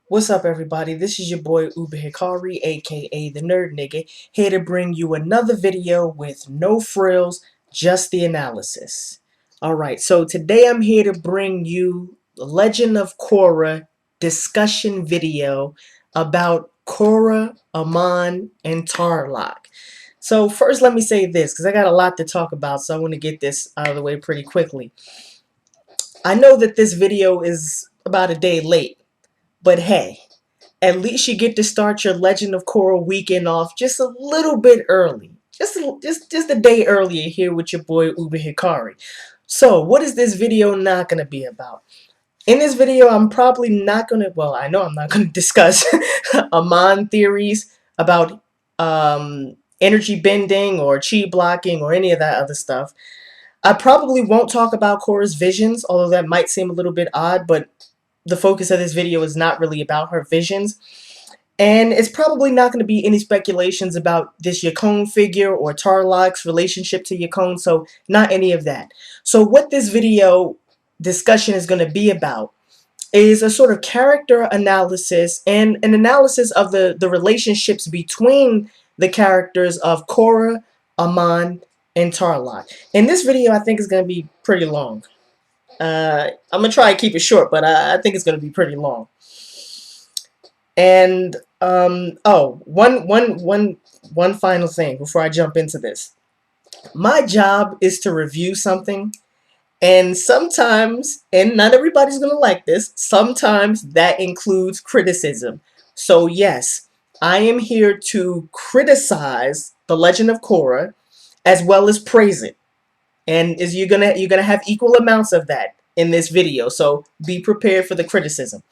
What's up, everybody? This is your boy Uber Hikari, aka the Nerd Nigga, here to bring you another video with no frills, just the analysis. Alright, so today I'm here to bring you the Legend of Korra discussion video about Korra, Amon, and Tarlock. So first let me say this, because I got a lot to talk about, so I want to get this out of the way pretty quickly. I know that this video is about a day late, but hey, at least you get to start your Legend of Korra weekend off just a little bit early. Just a day earlier here with your boy Uber Hikari. So, what is this video not going to be about? In this video, I'm probably not going to, well, I know I'm not going to discuss Amon theories about energy bending or chi blocking or any of that other stuff. I probably won't talk about Korra's visions, although that might seem a little bit odd, but the focus of this video is not really about her visions. And it's probably not going to be any speculations about this Yukon figure or Tarlock's relationship to Yukon, so not any of that. So what this video discussion is going to be about is a sort of character analysis and an analysis of the relationships between the characters of Korra, Amon, and Tarlock. And this video I think is going to be pretty long. I'm going to try to keep it short, but I think it's going to be pretty long. And one final thing before I jump into this. My job is to review something, and sometimes, and not everybody's gonna like this, sometimes that includes criticism. So yes, I am here to criticize The Legend of Korra as well as praise it. And is you're gonna have equal amounts of that in this video. So be prepared for the criticism.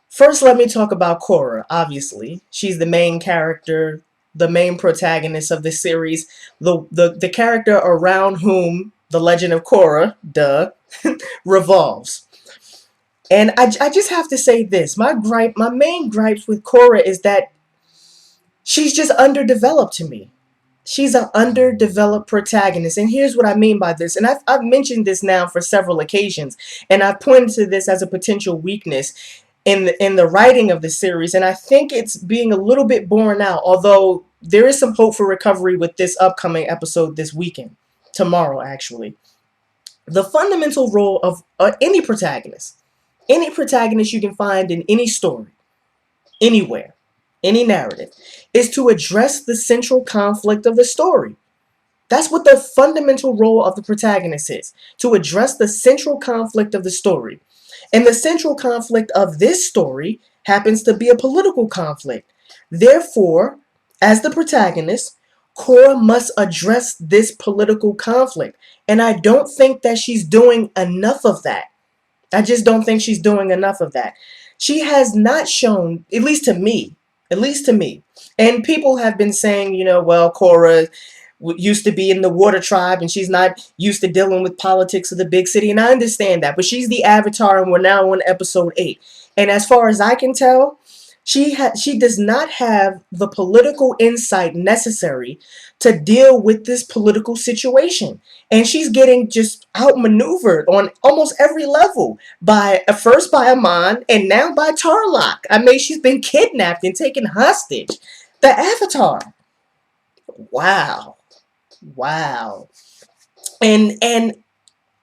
First, let me talk about Korra, obviously. She's the main character, the main protagonist of the series, the character around whom The Legend of Korra, duh, revolves. And I just have to say this. My main gripes with Korra is that she's just underdeveloped to me. She's an underdeveloped protagonist. And here's what I mean by this. And I've mentioned this now for several occasions. And I've pointed to this as a potential weakness in the writing of the series, and I think it's being a little bit borne out, although there is some hope for recovery with this upcoming episode this weekend, tomorrow actually. The fundamental role of any protagonist you can find in any story, anywhere, any narrative, is to address the central conflict of the story. That's what the fundamental role of the protagonist is, to address the central conflict of the story. And the central conflict of this story happens to be a political conflict. Therefore, as the protagonist, Korra must address this political conflict. And I don't think that she's doing enough of that. I just don't think she's doing enough of that. She has not shown, at least to me, and people have been saying, well, Korra used to be in the water tribe and she's not used to dealing with politics of the big city, and I understand that, but she's the avatar and we're now on episode 8, and as far as I can tell, she does not have the political insight necessary to deal with this political situation, and she's getting just outmaneuvered on almost every level by first by Amon and now by Tarlock. I mean, she's been kidnapped and taken hostage. The avatar. Wow. Wow. And and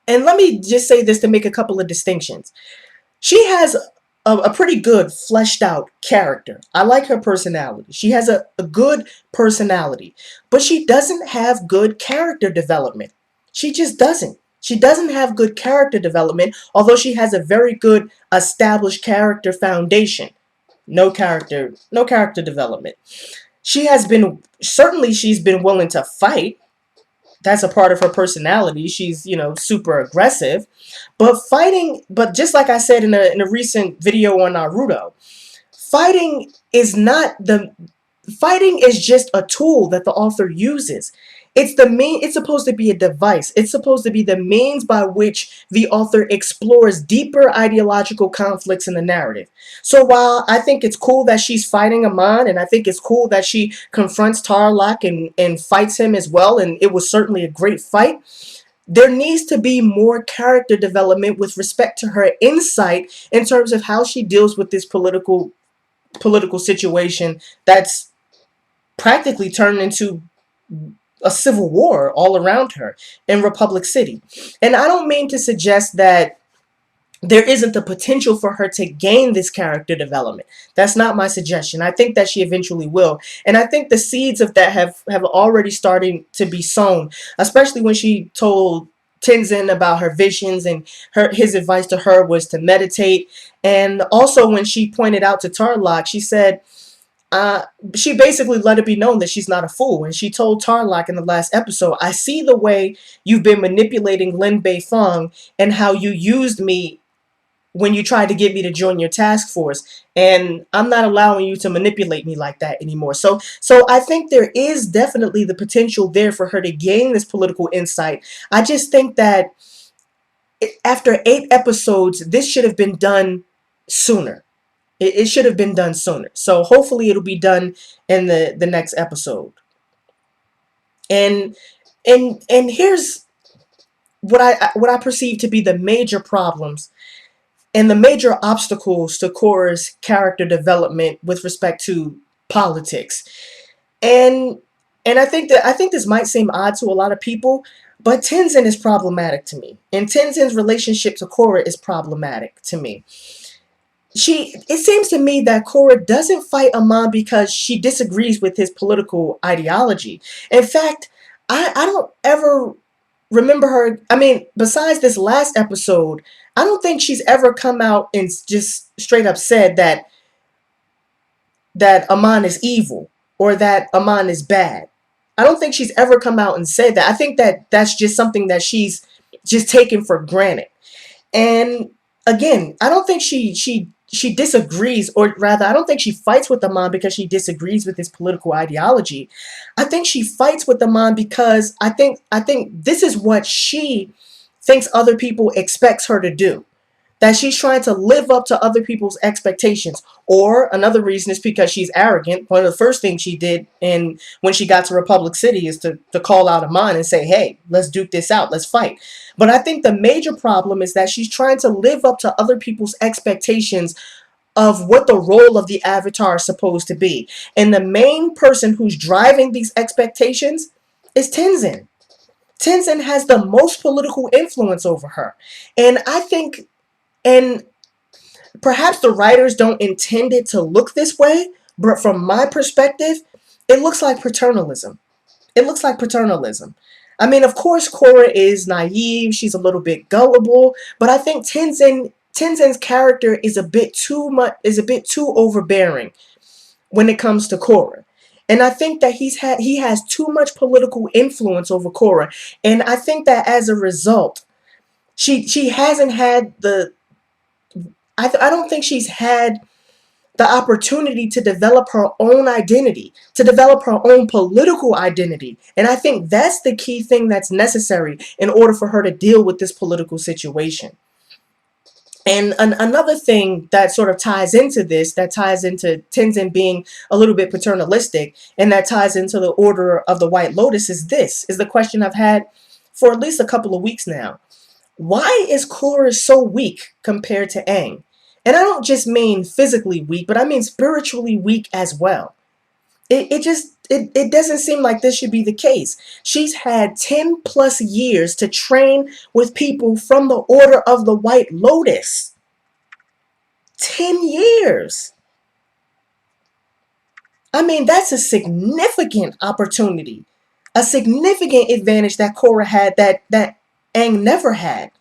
and let me just say this to make a couple of distinctions. She has a pretty good fleshed out character. I like her personality. She has a good personality, but she doesn't have good character development. She just doesn't. She doesn't have good character development, although she has a very good established character foundation. No character development. She's been willing to fight. That's a part of her personality. She's, super aggressive. But just like I said in a recent video on Naruto, fighting is not the fighting is just a tool that the author uses. It's supposed to be a device. It's supposed to be the means by which the author explores deeper ideological conflicts in the narrative. So while I think it's cool that she's fighting Amon, and I think it's cool that she confronts Tarlock and fights him as well, and it was certainly a great fight, there needs to be more character development with respect to her insight in terms of how she deals with this political situation that's practically turned into a civil war all around her in Republic City. And I don't mean to suggest that there isn't the potential for her to gain this character development. That's not my suggestion. I think that she eventually will. And I think the seeds of that have already started to be sown, especially when she told Tenzin about her visions, and his advice to her was to meditate. And also when she pointed out to Tarlock, she said, uh, she basically let it be known that she's not a fool. And she told Tarlock in the last episode, I see the way you've been manipulating Lin Bei Feng and how you used me when you tried to get me to join your task force, and I'm not allowing you to manipulate me like that anymore. So I think there is definitely the potential there for her to gain this political insight. I just think that after 8 episodes, this should have been done sooner. It should have been done sooner. So hopefully it'll be done in the next episode. And and here's what I perceive to be the major problems and the major obstacles to Korra's character development with respect to politics. And I think this might seem odd to a lot of people, but Tenzin is problematic to me. And Tenzin's relationship to Korra is problematic to me. It seems to me that Korra doesn't fight Amon because she disagrees with his political ideology. In fact, I don't ever remember her. I mean, besides this last episode, I don't think she's ever come out and just straight up said that Amon is evil or that Amon is bad. I don't think she's ever come out and said that. I think that that's just something that she's just taken for granted. And again, I don't think she disagrees, or rather, I don't think she fights with Amon because she disagrees with his political ideology. I think she fights with Amon because I think this is what she thinks other people expects her to do. That she's trying to live up to other people's expectations. Or another reason is because she's arrogant. One of the first things she did when she got to Republic City is to call out Amon and say, hey, let's duke this out, let's fight. But I think the major problem is that she's trying to live up to other people's expectations of what the role of the Avatar is supposed to be. And the main person who's driving these expectations is Tenzin. Tenzin has the most political influence over her. And I think, and perhaps the writers don't intend it to look this way, but from my perspective, it looks like paternalism. It looks like paternalism. I mean, of course, Korra is naive. She's a little bit gullible, but I think Tenzin's character is a bit too much, is a bit too overbearing when it comes to Korra. And I think that he has too much political influence over Korra, and I think that as a result, she hasn't had the I don't think she's had the opportunity to develop her own identity, to develop her own political identity. And I think that's the key thing that's necessary in order for her to deal with this political situation. And another thing that sort of ties into this, that ties into Tenzin being a little bit paternalistic, and that ties into the Order of the White Lotus, is the question I've had for at least a couple of weeks now. Why is Korra so weak compared to Aang? And I don't just mean physically weak, but I mean spiritually weak as well. It doesn't seem like this should be the case. She's had 10 plus years to train with people from the Order of the White Lotus. 10 years. I mean, that's a significant opportunity, a significant advantage that Korra had that Aang never had.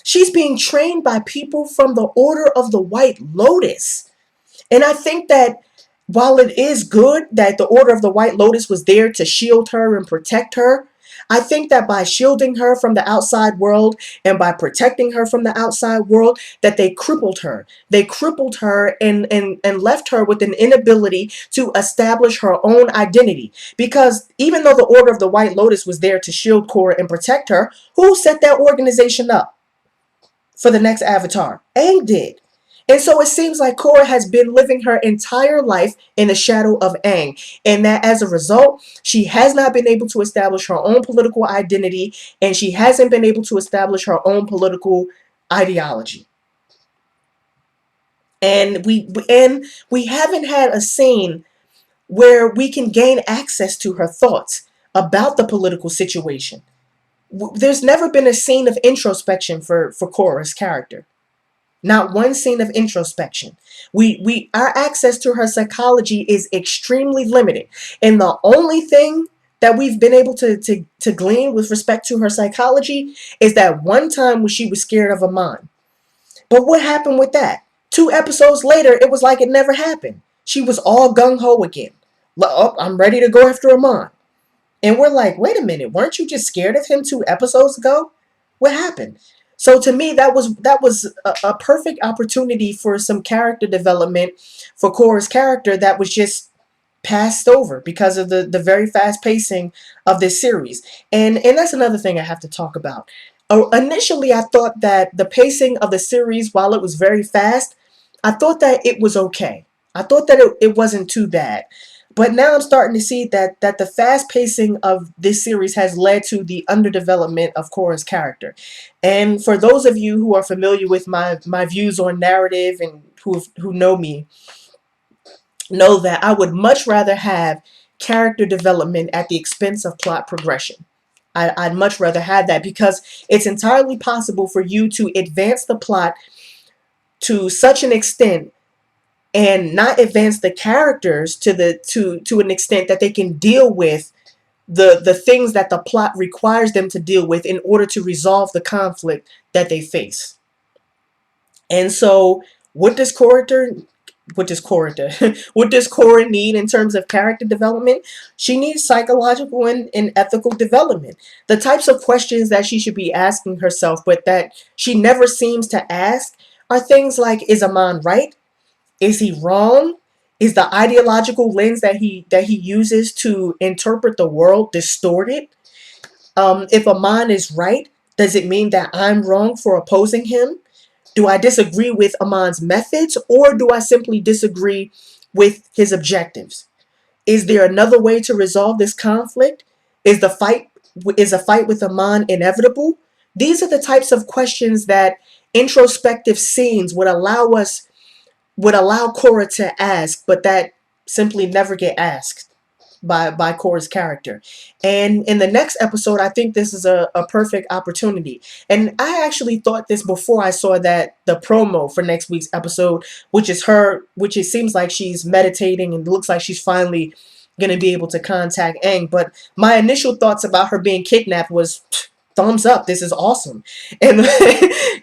She's being trained by people from the Order of the White Lotus. And I think that while it is good that the Order of the White Lotus was there to shield her and protect her, I think that by shielding her from the outside world and by protecting her from the outside world, that they crippled her. They crippled her and left her with an inability to establish her own identity. Because even though the Order of the White Lotus was there to shield Korra and protect her, who set that organization up for the next Avatar? Aang did. And so it seems like Korra has been living her entire life in the shadow of Aang, and that as a result, she has not been able to establish her own political identity, and she hasn't been able to establish her own political ideology. And we haven't had a scene where we can gain access to her thoughts about the political situation. There's never been a scene of introspection for Korra's character. Not one scene of introspection. We our access to her psychology is extremely limited. And the only thing that we've been able to glean with respect to her psychology is that one time when she was scared of Amon. But what happened with that? 2 episodes later, it was like it never happened. She was all gung ho again. Oh, I'm ready to go after Amon. And we're like, wait a minute, weren't you just scared of him 2 episodes ago? What happened? So to me, that was a perfect opportunity for some character development for Korra's character that was just passed over because of the very fast pacing of this series. And that's another thing I have to talk about. Initially, I thought that the pacing of the series, while it was very fast, I thought that it was okay. I thought that it wasn't too bad. But now I'm starting to see that the fast pacing of this series has led to the underdevelopment of Korra's character. And for those of you who are familiar with my views on narrative and who know me, know that I would much rather have character development at the expense of plot progression. I'd much rather have that because it's entirely possible for you to advance the plot to such an extent and not advance the characters to an extent that they can deal with the things that the plot requires them to deal with in order to resolve the conflict that they face. And so what does Korra what does Korra need in terms of character development? She needs psychological and ethical development. The types of questions that she should be asking herself, but that she never seems to ask, are things like, is Amon right? Is he wrong? Is the ideological lens that he uses to interpret the world distorted? If Amon is right, does it mean that I'm wrong for opposing him? Do I disagree with Amon's methods, or do I simply disagree with his objectives? Is there another way to resolve this conflict? Is the fight is a fight with Amon inevitable? These are the types of questions that introspective scenes would allow Korra to ask, but that simply never get asked by Korra's character. And in the next episode, I think this is a perfect opportunity. And I actually thought this before I saw that the promo for next week's episode, which it seems like she's meditating and looks like she's finally gonna be able to contact Aang. But my initial thoughts about her being kidnapped was thumbs up, this is awesome. And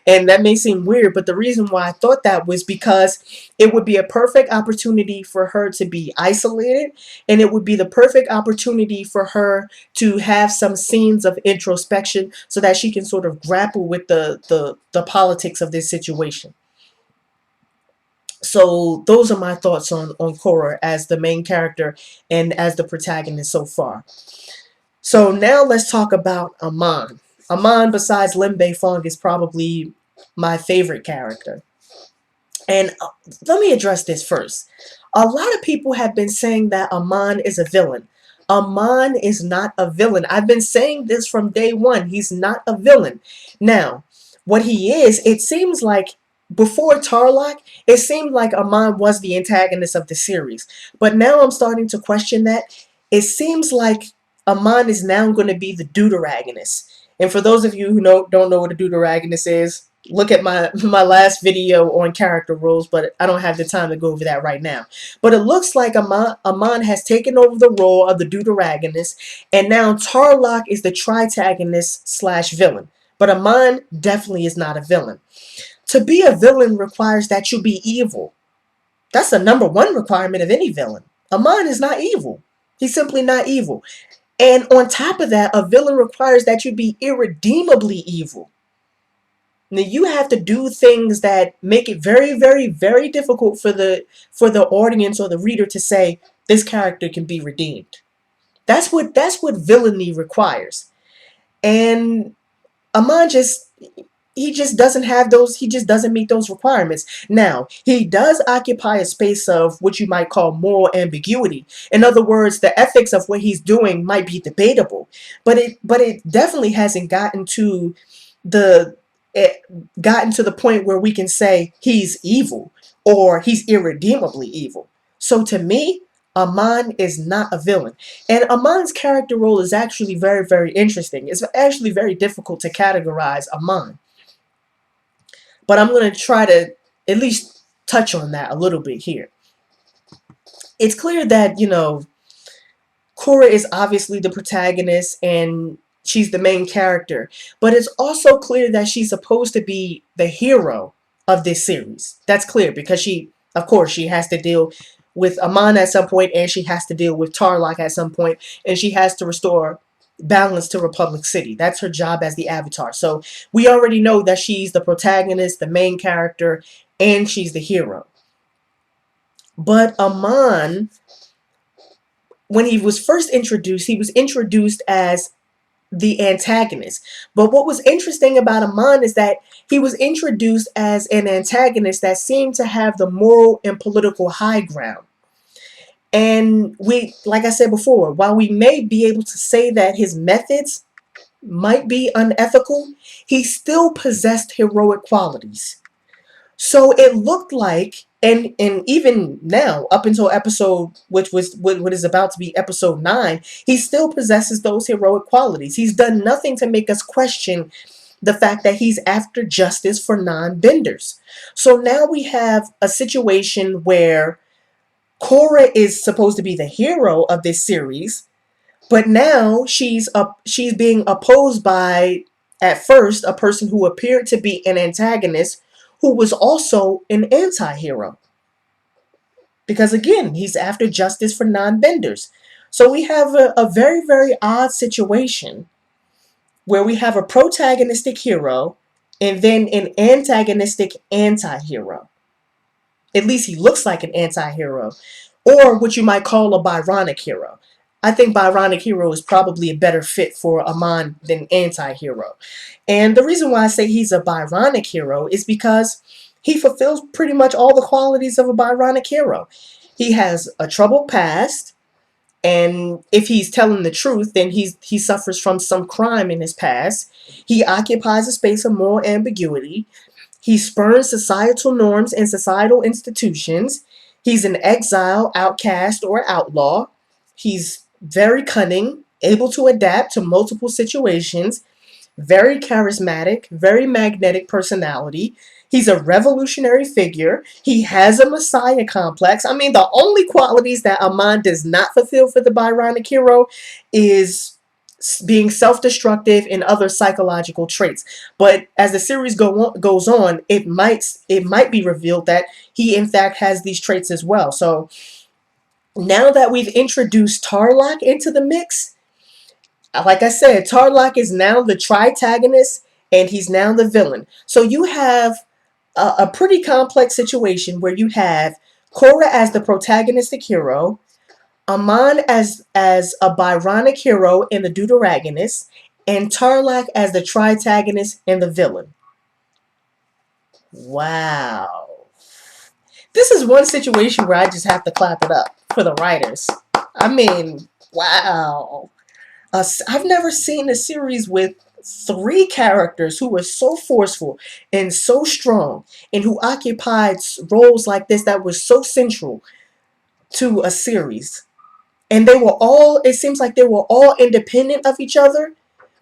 and that may seem weird, but the reason why I thought that was because it would be a perfect opportunity for her to be isolated, and it would be the perfect opportunity for her to have some scenes of introspection so that she can sort of grapple with the politics of this situation. So those are my thoughts on Korra as the main character and as the protagonist so far. So now let's talk about Amon. Amon, besides Lim Bei Fong, is probably my favorite character. And let me address this first. A lot of people have been saying that Amon is a villain. Amon is not a villain. I've been saying this from day one. He's not a villain. Now, what he is, it seems like before Tarlock, it seemed like Amon was the antagonist of the series. But now I'm starting to question that. It seems like Amon is now going to be the deuteragonist. And for those of you who don't know what a deuteragonist is, look at my last video on character roles, but I don't have the time to go over that right now. But it looks like Amon has taken over the role of the deuteragonist, and now Tarlock is the tritagonist slash villain. But Amon definitely is not a villain. To be a villain requires that you be evil. That's the number one requirement of any villain. Amon is not evil. He's simply not evil. And on top of that, a villain requires that you be irredeemably evil. Now you have to do things that make it very, very, very difficult for the audience or the reader to say this character can be redeemed. That's what villainy requires. And Amon just he just doesn't have those, he just doesn't meet those requirements. Now, he does occupy a space of what you might call moral ambiguity. In other words, the ethics of what he's doing might be debatable, but it definitely hasn't the it gotten to the point where we can say he's evil or he's irredeemably evil. So to me, Amon is not a villain. And Amon's character role is actually very, very interesting. It's actually very difficult to categorize Amon. But I'm going to try to at least touch on that a little bit here. It's clear that, Korra is obviously the protagonist and she's the main character, but it's also clear that she's supposed to be the hero of this series. That's clear because of course, she has to deal with Amon at some point and she has to deal with Tarlock at some point and she has to restore balance to Republic City. That's her job as the Avatar. So we already know that she's the protagonist, the main character, and she's the hero. But Amon, when he was first introduced, he was introduced as the antagonist. But what was interesting about Amon is that he was introduced as an antagonist that seemed to have the moral and political high ground. And like I said before, while we may be able to say that his methods might be unethical, he still possessed heroic qualities. So it looked like, and even now, up until episode, which was what is about to be episode 9, he still possesses those heroic qualities. He's done nothing to make us question the fact that he's after justice for non-benders. So now we have a situation where Korra is supposed to be the hero of this series, but now she's being opposed by, at first, a person who appeared to be an antagonist who was also an anti-hero. Because again, he's after justice for non-benders. So we have a very, very odd situation where we have a protagonistic hero and then an antagonistic anti-hero. At least he looks like an anti-hero, or what you might call a Byronic hero. I think Byronic hero is probably a better fit for Amon than anti-hero. And the reason why I say he's a Byronic hero is because he fulfills pretty much all the qualities of a Byronic hero. He has a troubled past, and if he's telling the truth, then he suffers from some crime in his past. He occupies a space of moral ambiguity. He spurns societal norms and societal institutions. He's an exile, outcast, or outlaw. He's very cunning, able to adapt to multiple situations, very charismatic, very magnetic personality. He's a revolutionary figure. He has a messiah complex. I mean, the only qualities that Amon does not fulfill for the Byronic hero is being self-destructive and other psychological traits. But as the series goes on, it might be revealed that he in fact has these traits as well. So now that we've introduced Tarlock into the mix, like I said, Tarlock is now the tritagonist and he's now the villain. So you have a pretty complex situation where you have Korra as the protagonistic hero, Amon as a Byronic hero and the deuteragonist, and Tarlac as the tritagonist and the villain. Wow. This is one situation where I just have to clap it up for the writers. I mean, wow. I've never seen a series with 3 characters who were so forceful and so strong and who occupied roles like this that were so central to a series. And it seems like they were all independent of each other,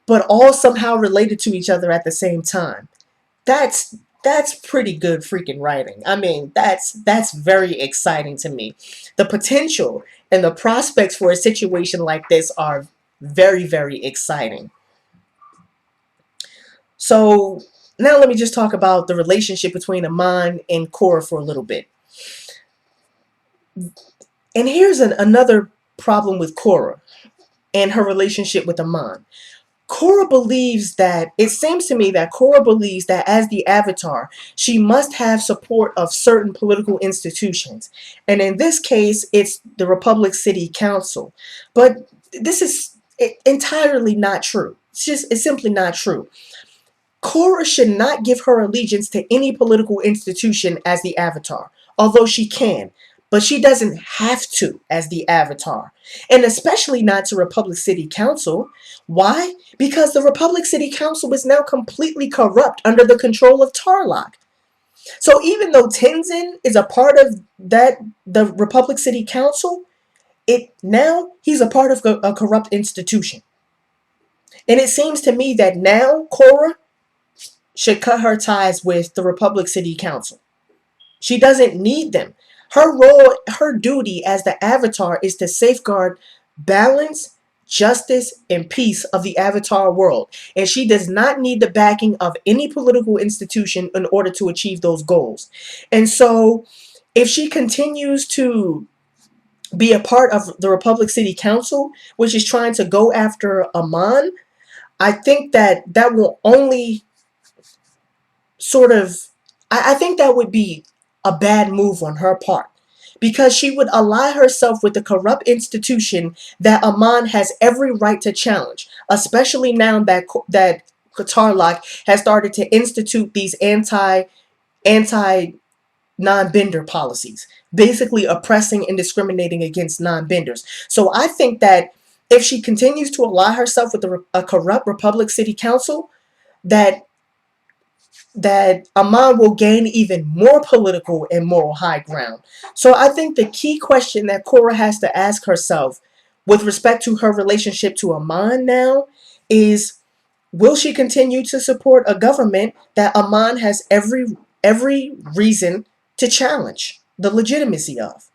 but all somehow related to each other at the same time. That's that's pretty good freaking writing. I mean, that's very exciting to me. The potential and the prospects for a situation like this are very, very exciting. So now let me just talk about the relationship between Amon and Korra for a little bit. And here's another problem with Korra and her relationship with Amon. It seems to me that Korra believes that as the Avatar, she must have support of certain political institutions. And in this case, it's the Republic City Council. But this is entirely not true. It's simply not true. Korra should not give her allegiance to any political institution as the Avatar, although she can, but she doesn't have to as the Avatar, and especially not to Republic City Council. Why? Because the Republic City Council is now completely corrupt under the control of Tarlock. So even though Tenzin is a part of the Republic City Council, he's a part of a corrupt institution. And it seems to me that now Korra should cut her ties with the Republic City Council. She doesn't need them. Her duty as the Avatar is to safeguard balance, justice, and peace of the Avatar world. And she does not need the backing of any political institution in order to achieve those goals. And so, if she continues to be a part of the Republic City Council, which is trying to go after Amon, I think that will only sort of, I think that would be a bad move on her part, because she would ally herself with the corrupt institution that Amon has every right to challenge, especially now that Tarlock has started to institute these anti non-bender policies, basically oppressing and discriminating against non-benders. So I think that if she continues to ally herself with a corrupt Republic City Council, that Amon will gain even more political and moral high ground. So I think the key question that Korra has to ask herself with respect to her relationship to Amon now is, will she continue to support a government that Amon has every reason to challenge the legitimacy of?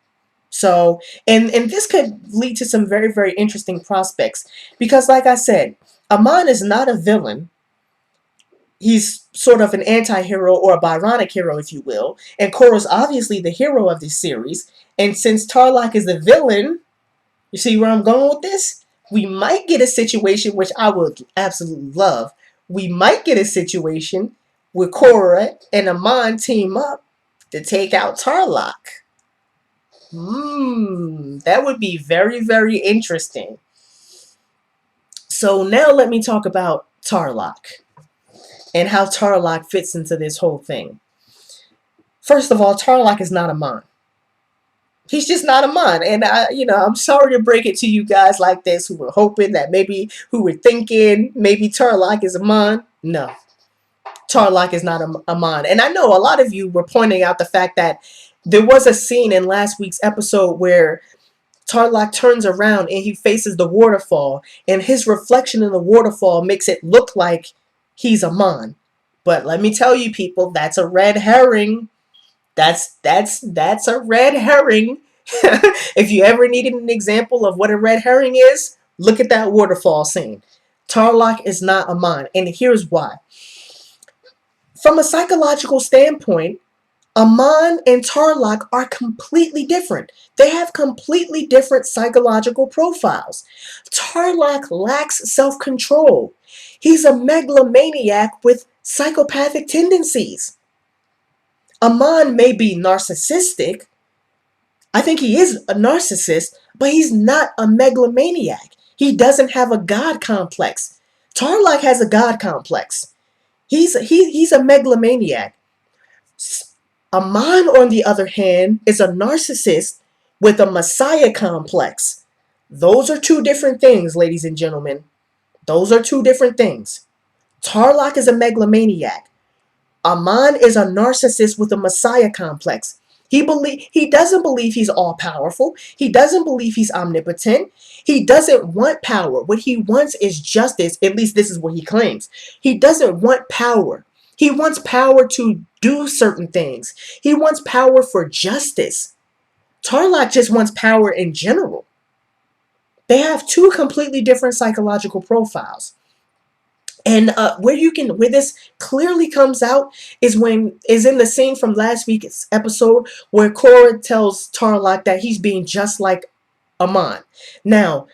So, and this could lead to some very, very interesting prospects, because like I said, Amon is not a villain. He's sort of an anti-hero or a Byronic hero, if you will. And Korra's obviously the hero of this series. And since Tarlock is the villain, you see where I'm going with this? We might get a situation, which I would absolutely love. We might get a situation where Korra and Amon team up to take out Tarlock. That would be very, very interesting. So now let me talk about Tarlock and how Tarlock fits into this whole thing. First of all, Tarlock is not Amon. He's just not Amon. And I'm sorry to break it to you guys like this, who were hoping that who were thinking maybe Tarlock is Amon. No, Tarlock is not Amon. And I know a lot of you were pointing out the fact that there was a scene in last week's episode where Tarlock turns around and he faces the waterfall, and his reflection in the waterfall makes it look like he's Amon. But let me tell you, people, that's a red herring. That's a red herring. If you ever needed an example of what a red herring is, look at that waterfall scene. Tarlock is not Amon, and here's why. From a psychological standpoint, Amon and Tarlock are completely different. They have completely different psychological profiles. Tarlock lacks self-control. He's a megalomaniac with psychopathic tendencies. Amon may be narcissistic. I think he is a narcissist, but he's not a megalomaniac. He doesn't have a god complex. Tarlock has a god complex. He's a megalomaniac. Amon, on the other hand, is a narcissist with a messiah complex. Those are two different things, ladies and gentlemen. Those are two different things. Tarlock is a megalomaniac. Amon is a narcissist with a messiah complex. He doesn't believe he's all powerful. He doesn't believe he's omnipotent. He doesn't want power. What he wants is justice. At least this is what he claims. He doesn't want power. He wants power to do certain things. He wants power for justice. Tarlock just wants power in general. They have two completely different psychological profiles. And where this clearly comes out is in the scene from last week's episode where Korra tells Tarlock that he's being just like Amon. Now,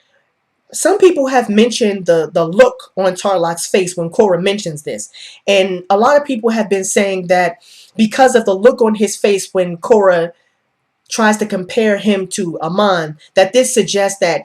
some people have mentioned the look on Tarlock's face when Korra mentions this. And a lot of people have been saying that because of the look on his face when Korra tries to compare him to Amon, that this suggests that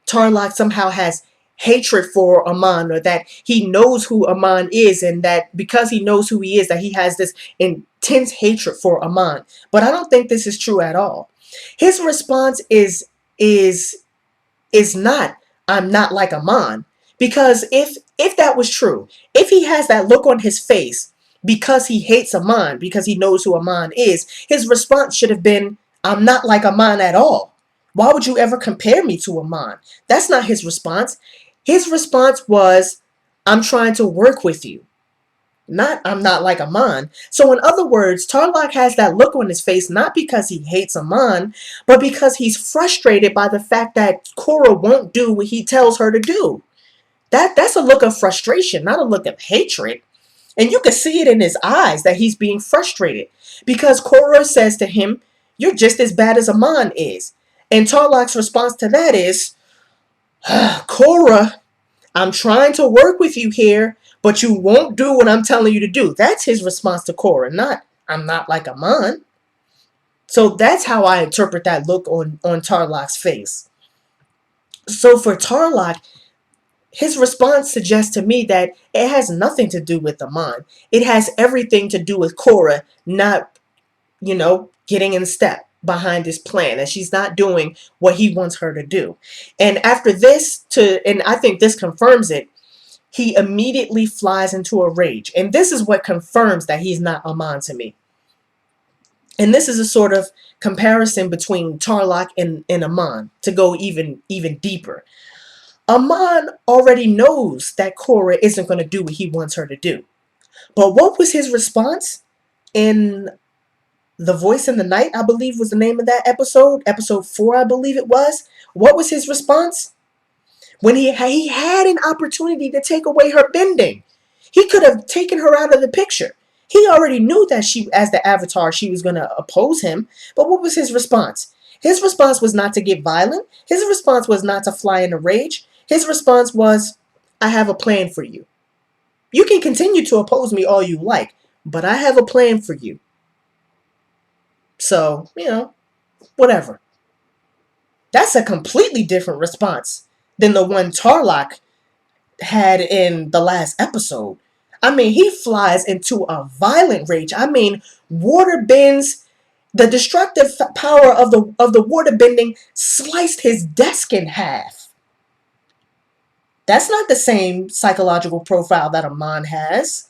Tarlock somehow has hatred for Amon, or that he knows who Amon is, and that because he knows who he is, that he has this intense hatred for Amon. But I don't think this is true at all. His response is is not, I'm not like Amon. Because if that was true, if he has that look on his face because he hates Amon, because he knows who Amon is, his response should have been, I'm not like Amon at all. Why would you ever compare me to Amon? That's not his response. His response was, I'm trying to work with you. Not, I'm not like Amon. So in other words, Tarlock has that look on his face not because he hates Amon, but because he's frustrated by the fact that Korra won't do what he tells her to do. That's a look of frustration, not a look of hatred. And you can see it in his eyes that he's being frustrated because Korra says to him, you're just as bad as Amon is. And Tarlock's response to that is, Korra, I'm trying to work with you here, but you won't do what I'm telling you to do. That's his response to Korra, not, I'm not like Amon. So that's how I interpret that look on Tarlock's face. So for Tarlock, his response suggests to me that it has nothing to do with Amon. It has everything to do with Korra not, getting in step behind his plan, and she's not doing what he wants her to do. And after this, and I think this confirms it, he immediately flies into a rage. And this is what confirms that he's not Amon to me. And this is a sort of comparison between Tarlock and Amon to go even deeper. Amon already knows that Korra isn't going to do what he wants her to do. But what was his response in The Voice in the Night, I believe was the name of that episode, episode 4, I believe it was. What was his response? When he had an opportunity to take away her bending. He could have taken her out of the picture. He already knew that she, as the Avatar, she was going to oppose him. But what was his response? His response was not to get violent. His response was not to fly in a rage. His response was, I have a plan for you. You can continue to oppose me all you like, but I have a plan for you. So, whatever. That's a completely different response than the one Tarlock had in the last episode. I mean, he flies into a violent rage. I mean, water bends. The destructive power of the water bending sliced his desk in half. That's not the same psychological profile that Amon has.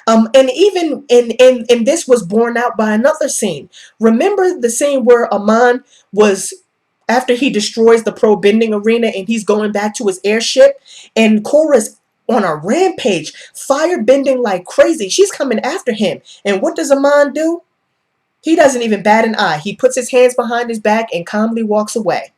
And even in this was borne out by another scene. Remember the scene where Amon was, after he destroys the pro bending arena and he's going back to his airship, and Korra's on a rampage, fire bending like crazy. She's coming after him. And what does Amon do? He doesn't even bat an eye. He puts his hands behind his back and calmly walks away.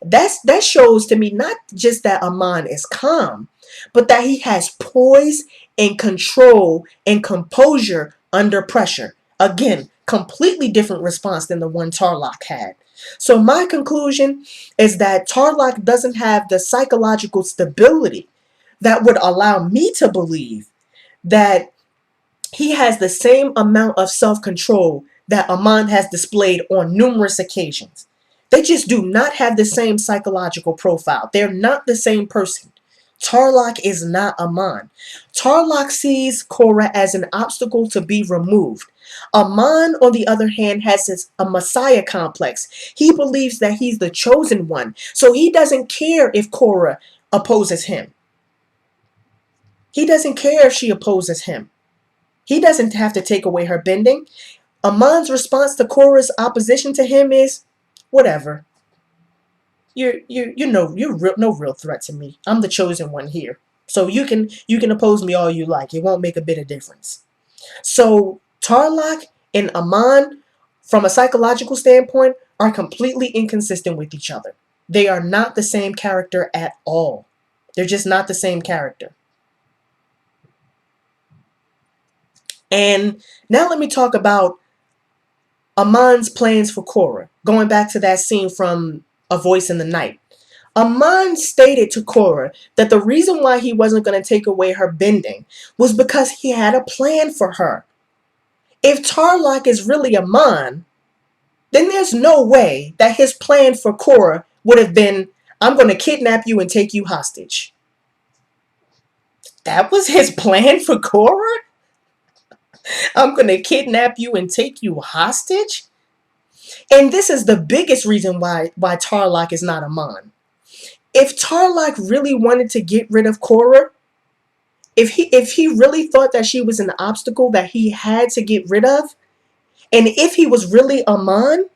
That shows to me not just that Amon is calm, but that he has poise and control and composure under pressure. Again, completely different response than the one Tarlock had. So my conclusion is that Tarlock doesn't have the psychological stability that would allow me to believe that he has the same amount of self-control that Amon has displayed on numerous occasions. They just do not have the same psychological profile. They're not the same person. Tarlock is not Amon. Tarlock sees Korra as an obstacle to be removed. Amon, on the other hand, has a messiah complex. He believes that he's the chosen one, so he doesn't care if Korra opposes him. He doesn't care if she opposes him. He doesn't have to take away her bending. Amon's response to Korra's opposition to him is, whatever. You're no real threat to me. I'm the chosen one here. So you can oppose me all you like. It won't make a bit of difference. So Tarlock and Amon, from a psychological standpoint, are completely inconsistent with each other. They are not the same character at all. They're just not the same character. And now let me talk about Amon's plans for Korra. Going back to that scene from A Voice in the Night. Amon stated to Korra that the reason why he wasn't going to take away her bending was because he had a plan for her. If Tarlock is really Amon, then there's no way that his plan for Korra would have been, I'm going to kidnap you and take you hostage. That was his plan for Korra? I'm gonna kidnap you and take you hostage? And this is the biggest reason why Tarlock is not Amon. If Tarlock really wanted to get rid of Korra, if he really thought that she was an obstacle that he had to get rid of, and if he was really Amon,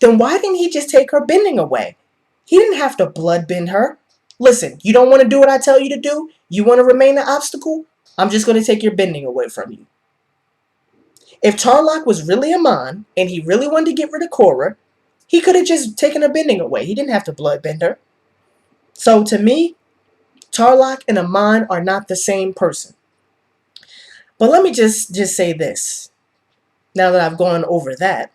then why didn't he just take her bending away? He didn't have to blood bend her. Listen, you don't want to do what I tell you to do? You want to remain an obstacle? I'm just going to take your bending away from you. If Tarlock was really Amon and he really wanted to get rid of Korra, he could have just taken her bending away. He didn't have to blood bend her. So to me, Tarlock and Amon are not the same person. But let me just say this. Now that I've gone over that,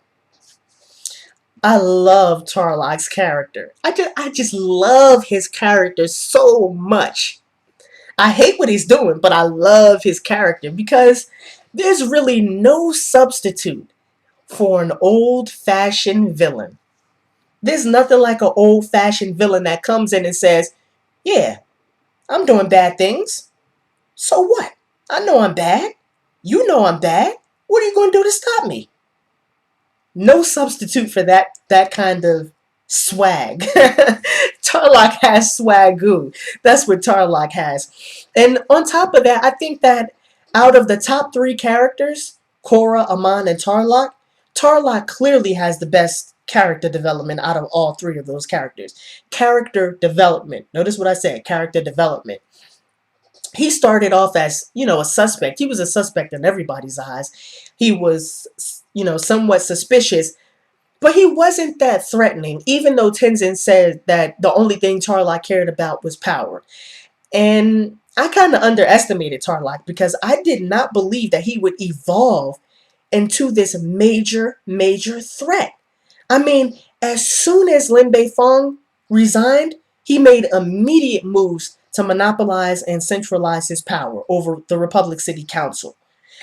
I love Tarlock's character. I just love his character so much. I hate what he's doing, but I love his character because there's really no substitute for an old-fashioned villain. There's nothing like an old-fashioned villain that comes in and says, yeah, I'm doing bad things. So what? I know I'm bad. You know I'm bad. What are you going to do to stop me? No substitute for that kind of swag. Tarlock has swagoo. That's what Tarlock has. And on top of that, I think that out of the top three characters, Korra, Amon, and Tarlock, Tarlock clearly has the best character development out of all three of those characters. Character development. Notice what I said, character development. He started off as, a suspect. He was a suspect in everybody's eyes. He was, somewhat suspicious, but he wasn't that threatening, even though Tenzin said that the only thing Tarlock cared about was power. And I kind of underestimated Tarlock because I did not believe that he would evolve into this major, major threat. I mean, as soon as Lin Beifong resigned, he made immediate moves to monopolize and centralize his power over the Republic City Council.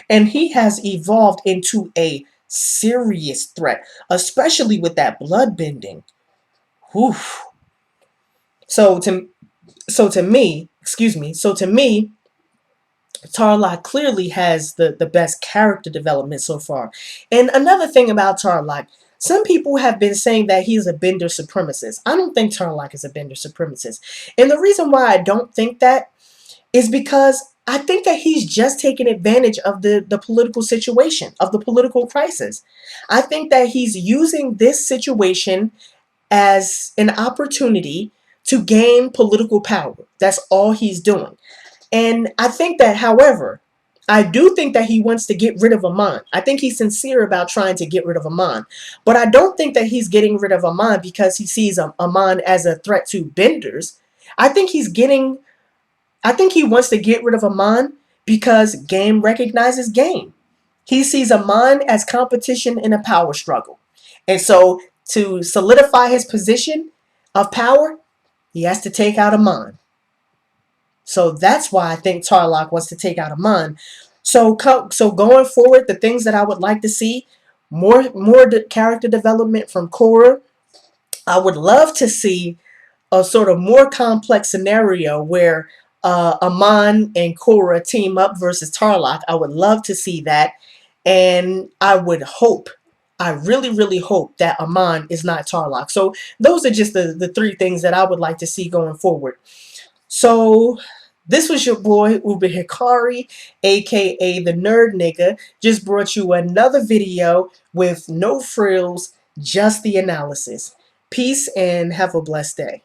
And he has evolved into a serious threat, especially with that blood bending. Whew. So to me, Tarlock clearly has the best character development so far. And another thing about Tarlock, some people have been saying that he's a Bender supremacist. I don't think Tarlock is a Bender supremacist. And the reason why I don't think that is because I think that he's just taking advantage of the political situation, of the political crisis. I think that he's using this situation as an opportunity to gain political power. That's all he's doing. And I think that, however, I do think that he wants to get rid of Amon. I think he's sincere about trying to get rid of Amon. But I don't think that he's getting rid of Amon because he sees Amon as a threat to Benders. I think he's getting I think he wants to get rid of Amon because game recognizes game. He sees Amon as competition in a power struggle. And so to solidify his position of power, he has to take out Amon. So that's why I think Tarlock wants to take out Amon. So going forward, the things that I would like to see, more character development from Korra. I would love to see a sort of more complex scenario where Amon and Korra team up versus Tarlock. I would love to see that. And I really, really hope that Amon is not Tarlock. So those are just the three things that I would like to see going forward. So this was your boy Uber Hikari, aka the Nerd Nigga. Just brought you another video with no frills, just the analysis. Peace and have a blessed day.